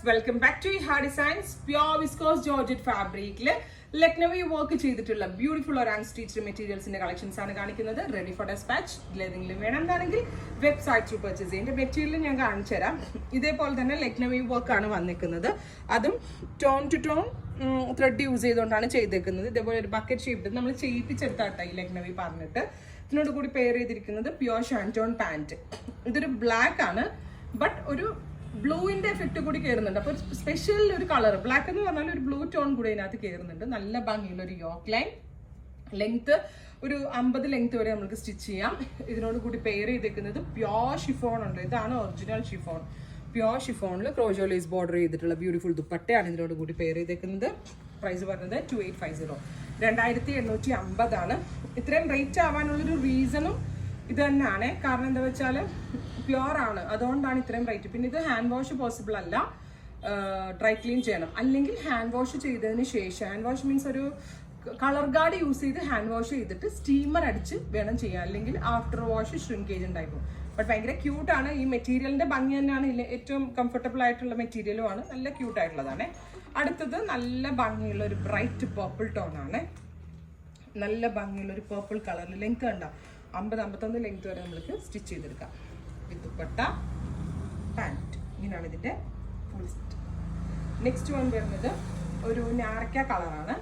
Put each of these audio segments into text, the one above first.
Welcome back to ഹാ designs. Pure viscose georgette ഫാബ്രിക്കില് Lucknowi work ചെയ്തിട്ടുള്ള ബ്യൂട്ടിഫുൾ ഒരു അൺസ്റ്റിച്ച്ഡ് മെറ്റീരിയൽസിന്റെ കളക്ഷൻസ് ആണ് കാണിക്കുന്നത്. Ready for despatch. ഇതിലേതെങ്കിലും വേണമെന്നാണെങ്കിൽ വെബ്സൈറ്റ് ത്രൂ പർച്ചേസ് ചെയ്യുന്ന മെറ്റീരിയൽ ഞാൻ കാണിച്ചു തരാം. ഇതേപോലെ തന്നെ ലക്നവി വർക്ക് ആണ് വന്നിരിക്കുന്നത്. അതും tone to tone thread use ചെയ്തുകൊണ്ടാണ് ചെയ്തേക്കുന്നത്. ഇതേപോലെ ഒരു ബക്കറ്റ് ഷേപ്പ് നമ്മൾ ചെയ്യിപ്പിച്ചെടുത്താട്ടെ ഈ ലക്നവി പറഞ്ഞിട്ട്. ഇതിനോട് കൂടി പെയർ ചെയ്തിരിക്കുന്നത് പ്യോർ ഷാൻറ്റോൺ പാൻറ്. ഇതൊരു ബ്ലാക്ക് ആണ്, ബട്ട് ഒരു ബ്ലൂവിന്റെ എഫക്റ്റ് കൂടി കയറുന്നുണ്ട്. അപ്പോൾ സ്പെഷ്യൽ ഒരു കളർ ബ്ലാക്ക് എന്ന് പറഞ്ഞാൽ ഒരു ബ്ലൂ ടോൺ കൂടി അതിനകത്ത് കയറുന്നുണ്ട്. നല്ല ഭംഗിയുള്ള ഒരു യോക്ക് ലൈൻ. ലെങ്ത് ഒരു 50 ലെങ്ത് വരെ നമുക്ക് സ്റ്റിച്ച് ചെയ്യാം. ഇതിനോട് കൂടി പെയർ ചെയ്തേക്കുന്നത് പ്യോർ ഷിഫോൺ ഉണ്ട്. ഇതാണ് ഒറിജിനൽ ഷിഫോൺ. പ്യോർ ഷിഫോണിൽ ക്രോഷോ ലേസ് ബോർഡർ ചെയ്തിട്ടുള്ള ബ്യൂട്ടിഫുൾ ദുപ്പട്ടയാണ് ഇതിനോട് കൂടി പെയർ ചെയ്തേക്കുന്നത്. പ്രൈസ് പറഞ്ഞത് 2850, 2850 ആണ്. ഇത്രയും റേറ്റ് ആവാനുള്ളൊരു റീസണും ഇത് തന്നെയാണ്. കാരണം എന്താ വെച്ചാൽ പ്യോർ ആണ്, അതുകൊണ്ടാണ് ഇത്രയും റേറ്റ്. പിന്നെ ഇത് ഹാൻഡ് വാഷ് പോസിബിൾ അല്ല, ഡ്രൈ ക്ലീൻ ചെയ്യണം. അല്ലെങ്കിൽ ഹാൻഡ് വാഷ് ചെയ്തതിന് ശേഷം, ഹാൻഡ് വാഷ് മീൻസ് ഒരു കളർ ഗാർഡ് യൂസ് ചെയ്ത് ഹാൻഡ് വാഷ് ചെയ്തിട്ട് സ്റ്റീമർ അടിച്ച് വേണം ചെയ്യാൻ. അല്ലെങ്കിൽ ആഫ്റ്റർ വാഷ് ഷ്രിങ്കേജ് ഉണ്ടായിപ്പോൾ. ബട്ട് ഭയങ്കര ക്യൂട്ടാണ്. ഈ മെറ്റീരിയലിന്റെ ഭംഗി തന്നെയാണ് ഏറ്റവും കംഫർട്ടബിൾ ആയിട്ടുള്ള മെറ്റീരിയലുമാണ്. നല്ല ക്യൂട്ടായിട്ടുള്ളതാണ്. അടുത്തത് നല്ല ഭംഗിയുള്ള ഒരു ബ്രൈറ്റ് പർപ്പിൾ ടോൺ ആണ്. നല്ല ഭംഗിയുള്ള ഒരു പർപ്പിൾ കളറിൽ ലെങ്ത് കണ്ടോ, 50-51 ലെങ്ത് വരെ നമുക്ക് സ്റ്റിച്ച് ചെയ്തെടുക്കാം. ദുപ്പട്ട പാൻറ്. ഇങ്ങനെയാണ് ഇതിന്റെ ഫുൾ സെറ്റ്. നെക്സ്റ്റ് വൺ വരുന്നത് ഒരു ഞാറക്ക കളറാണ്.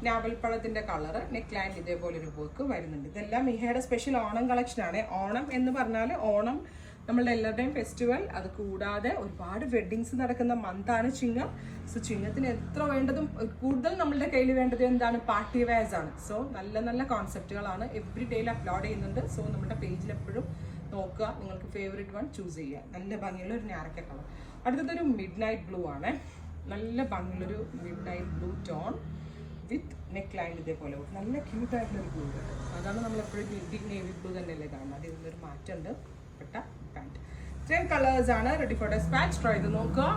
ഞാവൽപ്പഴത്തിന്റെ കളറ്. നെക്ക് ലൈൻ ഇതേപോലെ ഒരു വർക്ക് വരുന്നുണ്ട്. ഇതെല്ലാം മിഹയുടെ സ്പെഷ്യൽ ഓണം കളക്ഷൻ ആണ്. ഓണം എന്ന് പറഞ്ഞാൽ ഓണം നമ്മളുടെ എല്ലാവരുടെയും ഫെസ്റ്റിവൽ. അത് കൂടാതെ ഒരുപാട് വെഡ്ഡിങ്സ് നടക്കുന്ന മന്താണ് ചിങ്ങം. സോ ചിങ്ങത്തിന് എത്ര വേണ്ടതും കൂടുതൽ നമ്മളുടെ കയ്യിൽ വേണ്ടത് എന്താണ്? പാർട്ടി വെയർസ് ആണ്. സോ നല്ല നല്ല കോൺസെപ്റ്റുകളാണ് എവറി ഡേയിൽ അപ്ലോഡ് ചെയ്യുന്നുണ്ട്. സോ നമ്മുടെ പേജിൽ എപ്പോഴും നോക്കുക, നിങ്ങൾക്ക് ഫേവറേറ്റ് വൺ ചൂസ് ചെയ്യുക. നല്ല ഭംഗിയുള്ള ഒരു ഞാറക്ക കളർ. അടുത്തതൊരു മിഡ് നൈറ്റ് ബ്ലൂ ആണ്. നല്ല ഭംഗിയുള്ളൊരു മിഡ് നൈറ്റ് ബ്ലൂ ടോൺ വിത്ത് നെക്ക് ലൈൻ ഇതേപോലെ നല്ല ക്യൂട്ടായിട്ടുള്ളൊരു ബ്ലൂ. അതാണ് നമ്മളെപ്പോഴും നേവി ബ്ലൂ തന്നെയല്ലേ കാണുന്നത്. ഇതിൽ നിന്നൊരു മാറ്റമുണ്ട്. പെട്ട പാൻറ്. ഇത്രയും കളേഴ്സ് ആണ്. Ready for dispatch. ട്രൈ ചെയ്ത് നോക്കുക.